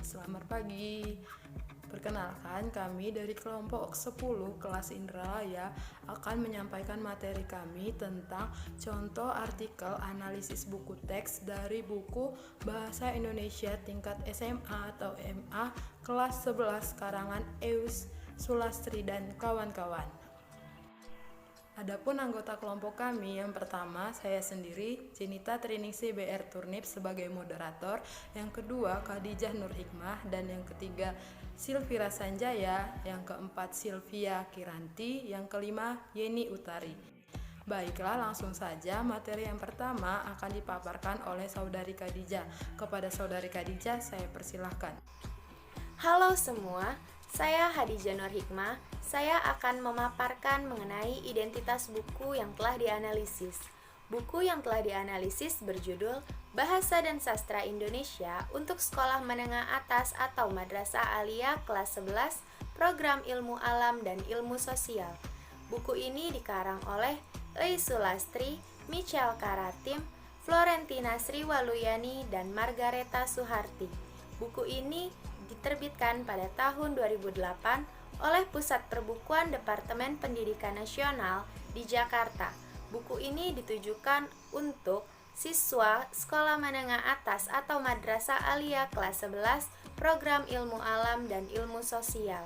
Selamat pagi. Perkenalkan, kami dari kelompok 10 kelas Indralaya akan menyampaikan materi kami tentang contoh artikel analisis buku teks dari buku Bahasa Indonesia tingkat SMA atau MA kelas 11 karangan Eus Sulastri dan kawan-kawan. Adapun anggota kelompok kami, yang pertama saya sendiri, Jenita Triningsih BR Turnip sebagai moderator, yang kedua Khadijah Nur Hikmah, dan yang ketiga Silvira Sanjaya, yang keempat Silvia Kiranti, yang kelima Yeni Utari. Baiklah, langsung saja materi yang pertama akan dipaparkan oleh Saudari Khadijah. Kepada Saudari Khadijah saya persilahkan. Halo semua, saya Khadijah Nur Hikmah. Saya akan memaparkan mengenai identitas buku yang telah dianalisis. Buku yang telah dianalisis berjudul Bahasa dan Sastra Indonesia untuk Sekolah Menengah Atas atau Madrasah Aliyah kelas 11, Program Ilmu Alam dan Ilmu Sosial. Buku ini dikarang oleh Eus Sulastri, Michelle Karatim, Florentina Sriwaluyani, dan Margareta Suharti. Buku ini diterbitkan pada tahun 2008 oleh Pusat Perbukuan Departemen Pendidikan Nasional di Jakarta. Buku ini ditujukan untuk siswa sekolah menengah atas atau Madrasah Aliyah kelas 11, Program Ilmu Alam dan Ilmu Sosial.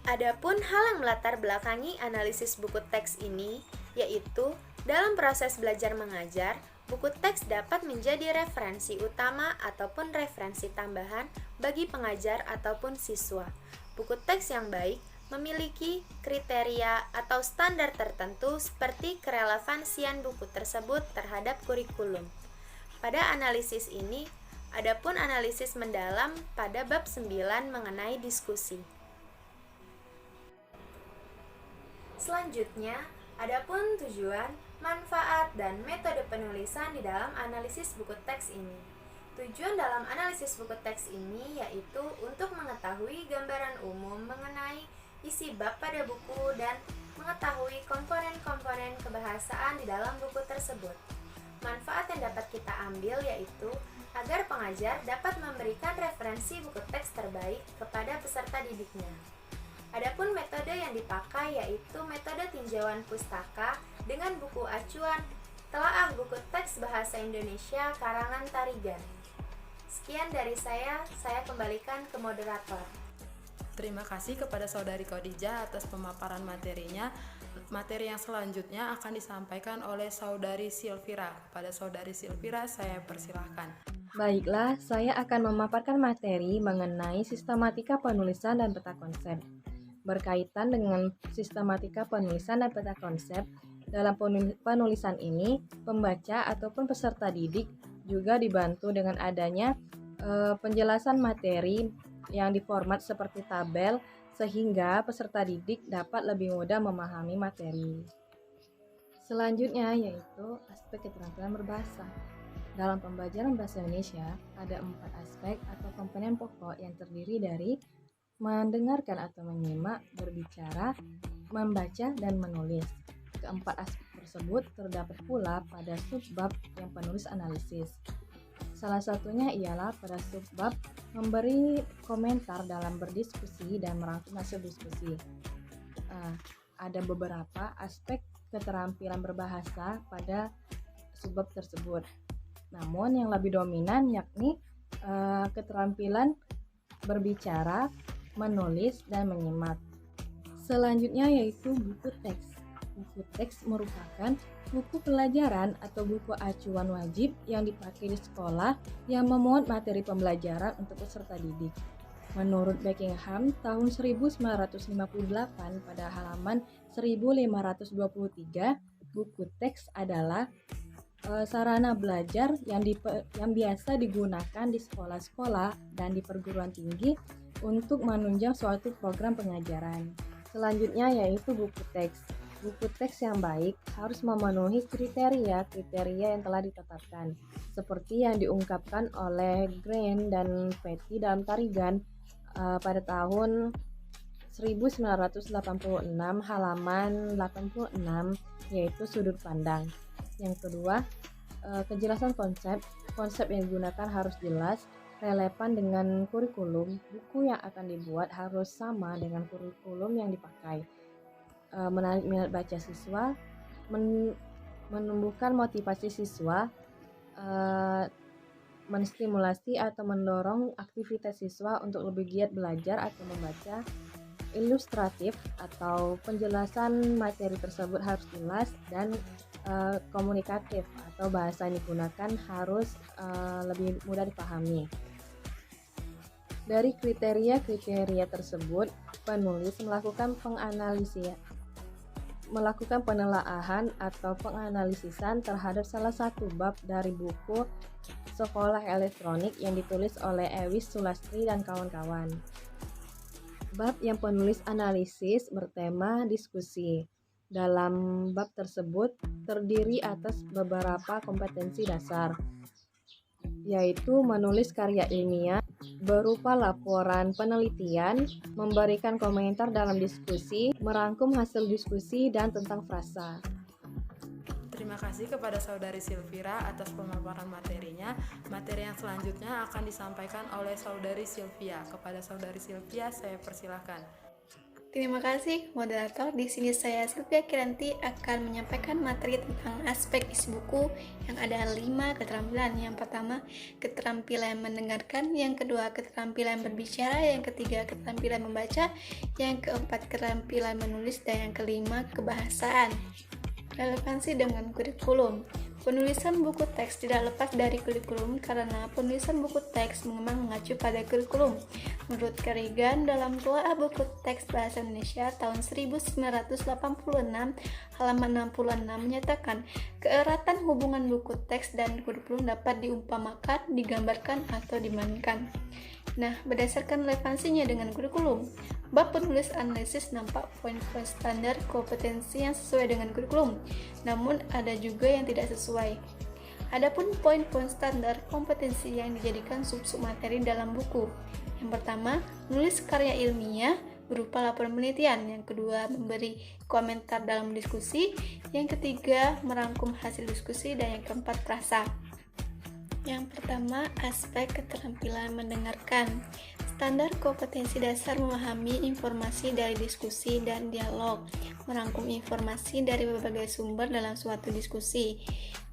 Adapun hal yang melatar belakangi analisis buku teks ini, yaitu dalam proses belajar mengajar, buku teks dapat menjadi referensi utama ataupun referensi tambahan bagi pengajar ataupun siswa. Buku teks yang baik memiliki kriteria atau standar tertentu seperti kerelevansian buku tersebut terhadap kurikulum. Pada analisis ini, adapun analisis mendalam pada bab 9 mengenai diskusi. Selanjutnya, adapun tujuan, manfaat, dan metode penulisan di dalam analisis buku teks ini. Tujuan dalam analisis buku teks ini yaitu untuk mengetahui gambaran umum mengenai isi bab pada buku dan mengetahui komponen-komponen kebahasaan di dalam buku tersebut. Manfaat yang dapat kita ambil yaitu agar pengajar dapat memberikan referensi buku teks terbaik kepada peserta didiknya. Adapun metode yang dipakai yaitu metode tinjauan pustaka dengan buku acuan Telaah Buku Teks Bahasa Indonesia karangan Tarigan. Sekian dari saya kembalikan ke moderator. Terima kasih kepada Saudari Khadijah atas pemaparan materinya. Materi yang selanjutnya akan disampaikan oleh Saudari Silvira. Kepada Saudari Silvira saya persilahkan. Baiklah, saya akan memaparkan materi mengenai sistematika penulisan dan peta konsep. Berkaitan dengan sistematika penulisan dan peta konsep, dalam penulisan ini, pembaca ataupun peserta didik juga dibantu dengan adanya penjelasan materi yang diformat seperti tabel, sehingga peserta didik dapat lebih mudah memahami materi. Selanjutnya yaitu aspek keterampilan berbahasa. Dalam pembelajaran bahasa Indonesia, ada 4 aspek atau komponen pokok yang terdiri dari mendengarkan atau menyimak, berbicara, membaca, dan menulis. Keempat aspek tersebut terdapat pula pada subbab yang penulis analisis. Salah satunya ialah pada subbab memberi komentar dalam berdiskusi dan merangkum hasil diskusi. Ada beberapa aspek keterampilan berbahasa pada subbab tersebut. Namun yang lebih dominan yakni keterampilan berbicara, menulis, dan menyimak. Selanjutnya yaitu buku teks. Buku teks merupakan buku pelajaran atau buku acuan wajib yang dipakai di sekolah yang memuat materi pembelajaran untuk peserta didik. Menurut Buckingham tahun 1958 pada halaman 1523, buku teks adalah sarana belajar yang biasa digunakan di sekolah-sekolah dan di perguruan tinggi untuk menunjang suatu program pengajaran. Selanjutnya yaitu buku teks. Buku teks yang baik harus memenuhi kriteria yang telah ditetapkan, seperti yang diungkapkan oleh Green dan Petty dalam Tarigan pada tahun 1986 halaman 86, yaitu sudut pandang. Yang kedua, kejelasan konsep yang digunakan harus jelas, relevan dengan kurikulum, buku yang akan dibuat harus sama dengan kurikulum yang dipakai. Menarik minat baca siswa, menumbuhkan motivasi siswa, menstimulasi atau mendorong aktivitas siswa untuk lebih giat belajar atau membaca. Ilustratif atau penjelasan materi tersebut harus jelas dan komunikatif atau bahasa yang digunakan harus lebih mudah dipahami. Dari kriteria-kriteria tersebut, penulis melakukan penelaahan atau penganalisisan terhadap salah satu bab dari buku Sekolah Elektronik yang ditulis oleh Ewis Sulastri dan kawan-kawan. Bab yang penulis analisis bertema diskusi. Dalam bab tersebut terdiri atas beberapa kompetensi dasar, yaitu menulis karya ilmiah berupa laporan penelitian, memberikan komentar dalam diskusi, merangkum hasil diskusi, dan tentang frasa. Terima kasih kepada Saudari Silvira atas pemaparan materinya. Materi yang selanjutnya akan disampaikan oleh Saudari Silvia. Kepada Saudari Silvia, saya persilahkan. Terima kasih, moderator. Di sini saya Silvia Kiranti akan menyampaikan materi tentang aspek isi buku yang ada 5 keterampilan. Yang pertama, keterampilan mendengarkan. Yang kedua, keterampilan berbicara. Yang ketiga, keterampilan membaca. Yang keempat, keterampilan menulis. Dan yang kelima, kebahasaan. Relevansi dengan kurikulum. Penulisan buku teks tidak lepas dari kurikulum karena penulisan buku teks memang mengacu pada kurikulum. Menurut Kerrigan, dalam Telah Buku Teks Bahasa Indonesia tahun 1986, halaman 66 menyatakan, keeratan hubungan buku teks dan kurikulum dapat diumpamakan, digambarkan, atau dimainkan. Nah, berdasarkan relevansinya dengan kurikulum, bab penulis analisis nampak poin-poin standar kompetensi yang sesuai dengan kurikulum, namun ada juga yang tidak sesuai. Adapun poin-poin standar kompetensi yang dijadikan sub-sub materi dalam buku. Yang pertama, menulis karya ilmiah berupa laporan penelitian. Yang kedua, memberi komentar dalam diskusi. Yang ketiga, merangkum hasil diskusi. Dan yang keempat, frasa. Yang pertama, aspek keterampilan mendengarkan. Standar kompetensi dasar memahami informasi dari diskusi dan dialog, merangkum informasi dari berbagai sumber dalam suatu diskusi,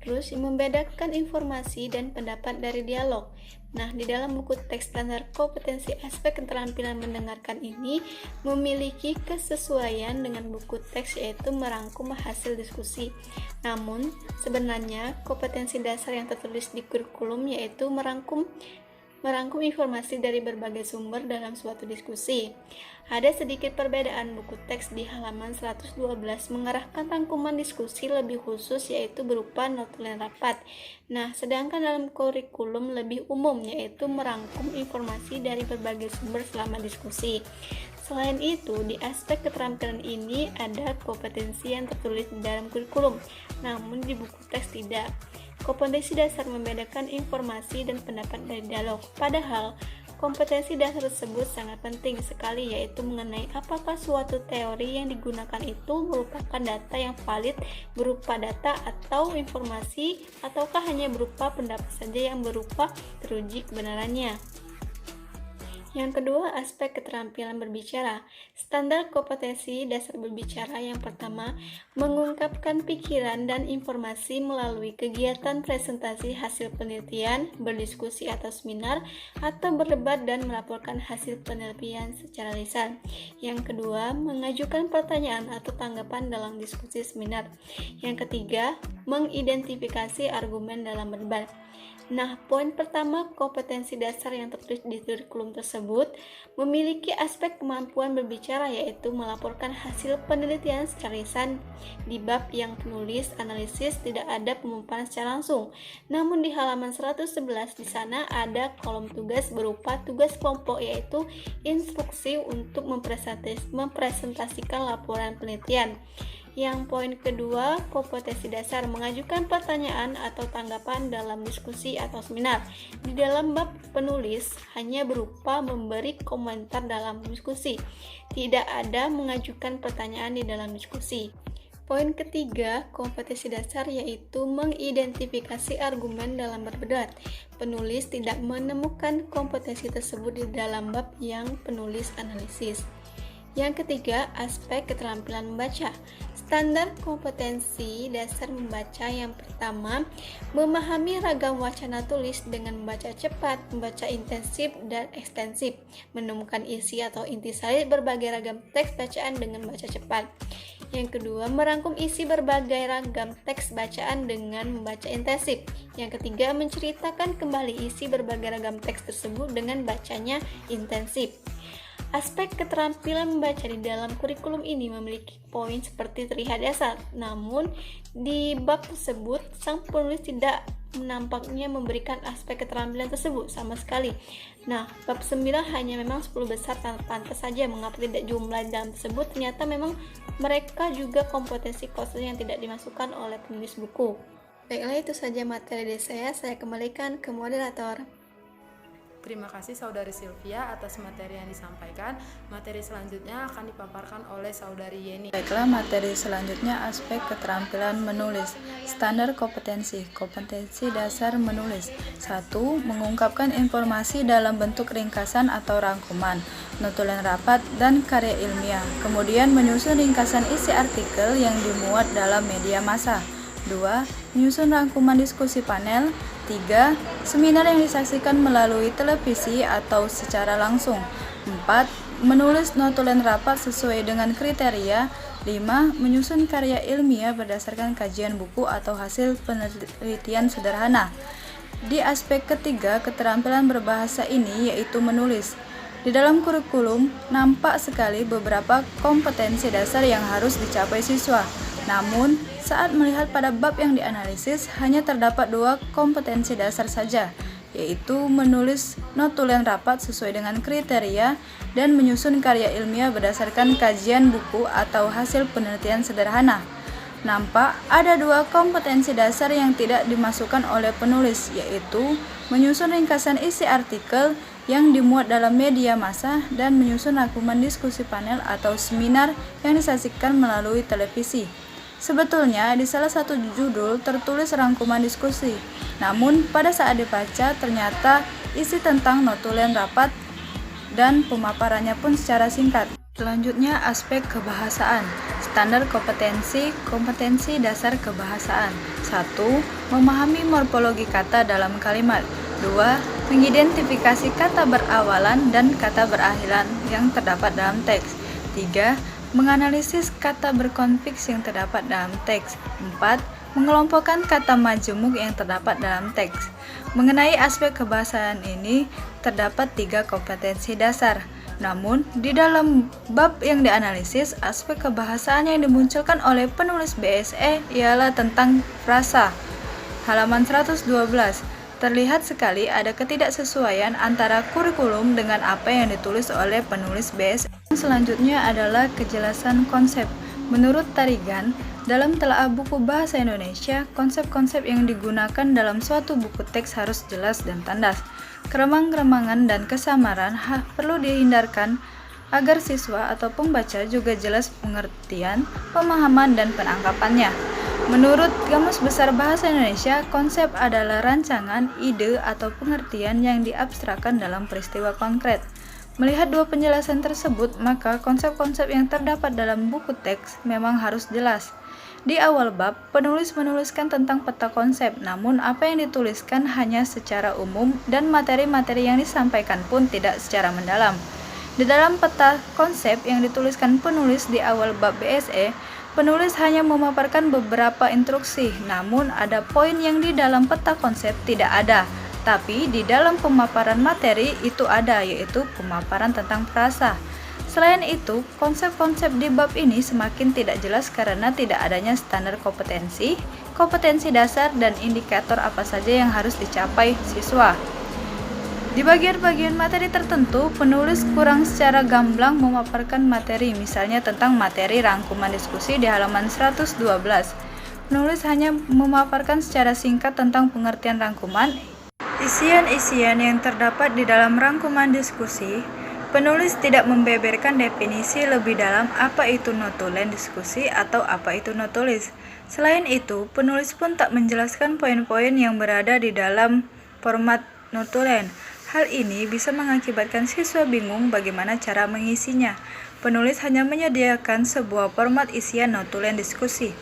terus membedakan informasi dan pendapat dari dialog. Nah, di dalam buku teks standar kompetensi aspek keterampilan mendengarkan ini memiliki kesesuaian dengan buku teks, yaitu merangkum hasil diskusi. Namun, sebenarnya kompetensi dasar yang tertulis di kurikulum yaitu merangkum informasi dari berbagai sumber dalam suatu diskusi. Ada sedikit perbedaan. Buku teks di halaman 112 mengarahkan rangkuman diskusi lebih khusus, yaitu berupa notulen rapat. Nah, sedangkan dalam kurikulum lebih umum, yaitu merangkum informasi dari berbagai sumber selama diskusi. Selain itu, di aspek keterampilan ini ada kompetensi yang tertulis di dalam kurikulum, namun di buku teks tidak. Kompetensi dasar membedakan informasi dan pendapat dari dialog. Padahal, kompetensi dasar tersebut sangat penting sekali, yaitu mengenai apakah suatu teori yang digunakan itu merupakan data yang valid berupa data atau informasi, ataukah hanya berupa pendapat saja yang berupa teruji kebenarannya. Yang kedua, aspek keterampilan berbicara. Standar kompetensi dasar berbicara yang pertama, mengungkapkan pikiran dan informasi melalui kegiatan presentasi hasil penelitian, berdiskusi atau seminar, atau berdebat dan melaporkan hasil penelitian secara lisan. Yang kedua, mengajukan pertanyaan atau tanggapan dalam diskusi seminar. Yang ketiga, mengidentifikasi argumen dalam berdebat. Nah, poin pertama, kompetensi dasar yang tertulis di kurikulum tersebut memiliki aspek kemampuan berbicara, yaitu melaporkan hasil penelitian secara lisan. Di bab yang penulis analisis tidak ada pemaparan secara langsung. Namun di halaman 111 di sana ada kolom tugas berupa tugas kelompok, yaitu instruksi untuk mempresentasikan laporan penelitian. Yang poin kedua, kompetensi dasar mengajukan pertanyaan atau tanggapan dalam diskusi atau seminar. Di dalam bab penulis hanya berupa memberi komentar dalam diskusi, tidak ada mengajukan pertanyaan di dalam diskusi. Poin ketiga, kompetensi dasar yaitu mengidentifikasi argumen dalam berdebat. Penulis tidak menemukan kompetensi tersebut di dalam bab yang penulis analisis. Yang ketiga, aspek keterampilan membaca. Standar kompetensi dasar membaca yang pertama, memahami ragam wacana tulis dengan membaca cepat, membaca intensif dan ekstensif, menemukan isi atau intisari berbagai ragam teks bacaan dengan membaca cepat. Yang kedua, merangkum isi berbagai ragam teks bacaan dengan membaca intensif. Yang ketiga, menceritakan kembali isi berbagai ragam teks tersebut dengan bacanya intensif. Aspek keterampilan membaca di dalam kurikulum ini memiliki poin seperti terlihat dasar, namun di bab tersebut sang penulis tidak menampaknya memberikan aspek keterampilan tersebut sama sekali. Nah, bab 9 hanya memang 10 besar pantas saja mengapa tidak jumlah dalam tersebut, ternyata memang mereka juga kompetensi khusus yang tidak dimasukkan oleh penulis buku. Baiklah, itu saja materi dari saya kembalikan ke moderator. Terima kasih Saudari Sylvia atas materi yang disampaikan. Materi selanjutnya akan dipaparkan oleh Saudari Yeni. Baiklah, materi selanjutnya aspek keterampilan menulis. Standar kompetensi. Kompetensi dasar menulis. 1. Mengungkapkan informasi dalam bentuk ringkasan atau rangkuman, notulen rapat, dan karya ilmiah. Kemudian menyusun ringkasan isi artikel yang dimuat dalam media massa. 2. Menyusun rangkuman diskusi panel. 3. Seminar yang disaksikan melalui televisi atau secara langsung. 4. Menulis notulen rapat sesuai dengan kriteria. 5. Menyusun karya ilmiah berdasarkan kajian buku atau hasil penelitian sederhana. Di aspek ketiga, keterampilan berbahasa ini yaitu menulis. Di dalam kurikulum, nampak sekali beberapa kompetensi dasar yang harus dicapai siswa. Namun, saat melihat pada bab yang dianalisis, hanya terdapat 2 kompetensi dasar saja, yaitu menulis notulen rapat sesuai dengan kriteria dan menyusun karya ilmiah berdasarkan kajian buku atau hasil penelitian sederhana. Nampak ada 2 kompetensi dasar yang tidak dimasukkan oleh penulis, yaitu menyusun ringkasan isi artikel yang dimuat dalam media massa dan menyusun rangkuman diskusi panel atau seminar yang disaksikan melalui televisi. Sebetulnya di salah satu judul tertulis rangkuman diskusi, namun pada saat dibaca ternyata isi tentang notulen rapat dan pemaparannya pun secara singkat. Selanjutnya aspek kebahasaan. Standar kompetensi, kompetensi dasar kebahasaan. 1. Memahami morfologi kata dalam kalimat. 2. Mengidentifikasi kata berawalan dan kata berakhiran yang terdapat dalam teks. 3. Menganalisis kata berkonfiks yang terdapat dalam teks. 4. Mengelompokkan kata majemuk yang terdapat dalam teks. Mengenai aspek kebahasaan ini, terdapat 3 kompetensi dasar. Namun, di dalam bab yang dianalisis, aspek kebahasaan yang dimunculkan oleh penulis BSE ialah tentang frasa. Halaman 112. Terlihat sekali ada ketidaksesuaian antara kurikulum dengan apa yang ditulis oleh penulis BSE. Selanjutnya adalah kejelasan konsep. Menurut Tarigan, dalam telaah buku bahasa Indonesia, konsep-konsep yang digunakan dalam suatu buku teks harus jelas dan tandas. Keremang-keremangan dan kesamaran perlu dihindarkan agar siswa atau pembaca juga jelas pengertian, pemahaman, dan penangkapannya. Menurut Kamus Besar Bahasa Indonesia, konsep adalah rancangan, ide, atau pengertian yang diabstrakkan dalam peristiwa konkret. Melihat 2 penjelasan tersebut, maka konsep-konsep yang terdapat dalam buku teks memang harus jelas. Di awal bab, penulis menuliskan tentang peta konsep, namun apa yang dituliskan hanya secara umum dan materi-materi yang disampaikan pun tidak secara mendalam. Di dalam peta konsep yang dituliskan penulis di awal bab BSE, penulis hanya memaparkan beberapa instruksi, namun ada poin yang di dalam peta konsep tidak ada. Tapi di dalam pemaparan materi itu ada, yaitu pemaparan tentang frasa. Selain itu, konsep-konsep di bab ini semakin tidak jelas karena tidak adanya standar kompetensi, kompetensi dasar, dan indikator apa saja yang harus dicapai siswa. Di bagian-bagian materi tertentu, penulis kurang secara gamblang memaparkan materi, misalnya tentang materi rangkuman diskusi di halaman 112. Penulis hanya memaparkan secara singkat tentang pengertian rangkuman, isian-isian yang terdapat di dalam rangkuman diskusi, Penulis tidak membeberkan definisi lebih dalam apa itu notulen diskusi atau apa itu notulis. Selain itu, penulis pun tak menjelaskan poin-poin yang berada di dalam format notulen. Hal ini bisa mengakibatkan siswa bingung bagaimana cara mengisinya. Penulis hanya menyediakan sebuah format isian notulen diskusi.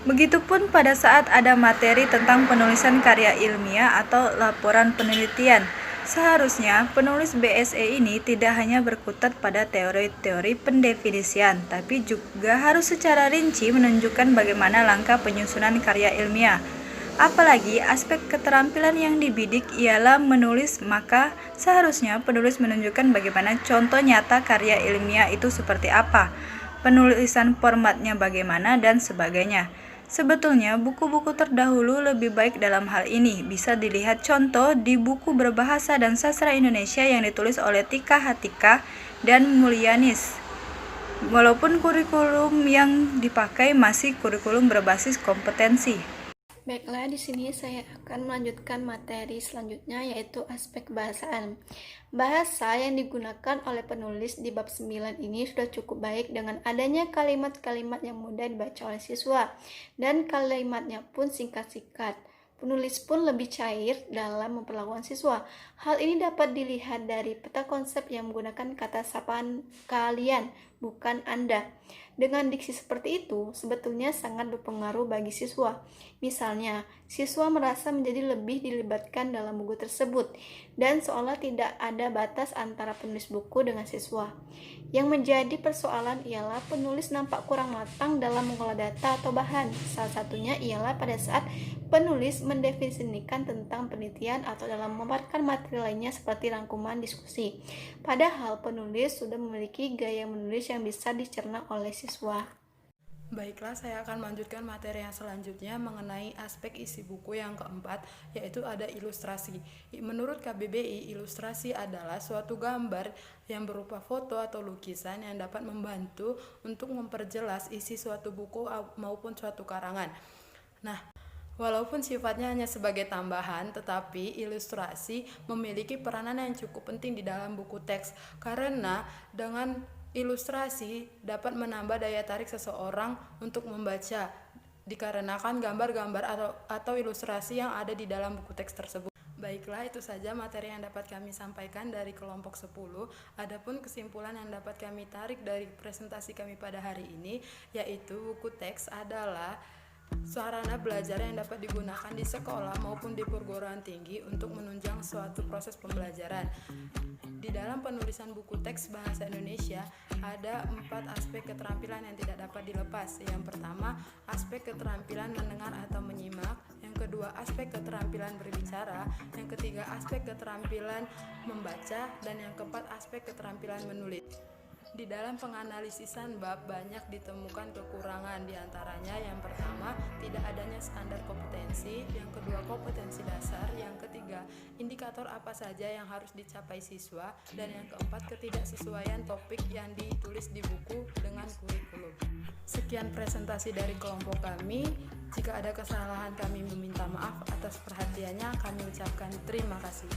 Begitupun pada saat ada materi tentang penulisan karya ilmiah atau laporan penelitian. Seharusnya penulis BSE ini tidak hanya berkutat pada teori-teori pendefinisian, tapi juga harus secara rinci menunjukkan bagaimana langkah penyusunan karya ilmiah. Apalagi aspek keterampilan yang dibidik ialah menulis, maka seharusnya penulis menunjukkan bagaimana contoh nyata karya ilmiah itu seperti apa, penulisan formatnya bagaimana, dan sebagainya. Sebetulnya, buku-buku terdahulu lebih baik dalam hal ini. Bisa dilihat contoh di buku Berbahasa dan Sastra Indonesia yang ditulis oleh Tika Hatika dan Mulyanis. Walaupun kurikulum yang dipakai masih kurikulum berbasis kompetensi. Baiklah, di sini saya akan melanjutkan materi selanjutnya, yaitu aspek kebahasaan. Bahasa yang digunakan oleh penulis di bab 9 ini sudah cukup baik dengan adanya kalimat-kalimat yang mudah dibaca oleh siswa, dan kalimatnya pun singkat-singkat. Penulis pun lebih cair dalam memperlakukan siswa. Hal ini dapat dilihat dari peta konsep yang menggunakan kata sapaan kalian, bukan Anda. Dengan diksi seperti itu, sebetulnya sangat berpengaruh bagi siswa. Misalnya, siswa merasa menjadi lebih dilibatkan dalam buku tersebut, dan seolah tidak ada batas antara penulis buku dengan siswa. Yang menjadi persoalan ialah penulis nampak kurang matang dalam mengolah data atau bahan. Salah satunya ialah pada saat penulis mendefinisikan tentang penelitian atau dalam memaparkan materi lainnya seperti rangkuman diskusi. Padahal penulis sudah memiliki gaya menulis yang bisa dicerna oleh siswa. Baiklah, saya akan melanjutkan materi yang selanjutnya mengenai aspek isi buku yang keempat, yaitu ada ilustrasi. Menurut KBBI, ilustrasi adalah suatu gambar yang berupa foto atau lukisan yang dapat membantu untuk memperjelas isi suatu buku maupun suatu karangan. Nah, walaupun sifatnya hanya sebagai tambahan, tetapi ilustrasi memiliki peranan yang cukup penting di dalam buku teks, karena dengan ilustrasi dapat menambah daya tarik seseorang untuk membaca, dikarenakan gambar-gambar atau ilustrasi yang ada di dalam buku teks tersebut. Baiklah, itu saja materi yang dapat kami sampaikan dari kelompok 10. Adapun kesimpulan yang dapat kami tarik dari presentasi kami pada hari ini, yaitu buku teks adalah sarana belajar yang dapat digunakan di sekolah maupun di perguruan tinggi untuk menunjang suatu proses pembelajaran. Di dalam penulisan buku teks bahasa Indonesia ada 4 aspek keterampilan yang tidak dapat dilepas. Yang pertama, aspek keterampilan mendengar atau menyimak. Yang kedua, aspek keterampilan berbicara. Yang ketiga, aspek keterampilan membaca. Dan yang keempat, aspek keterampilan menulis. Di dalam penganalisisan bab banyak ditemukan kekurangan, diantaranya yang pertama tidak adanya standar kompetensi, yang kedua kompetensi dasar, yang ketiga indikator apa saja yang harus dicapai siswa, dan yang keempat ketidaksesuaian topik yang ditulis di buku dengan kurikulum. Sekian presentasi dari kelompok kami. Jika ada kesalahan kami meminta maaf atas perhatiannya. Kami ucapkan terima kasih.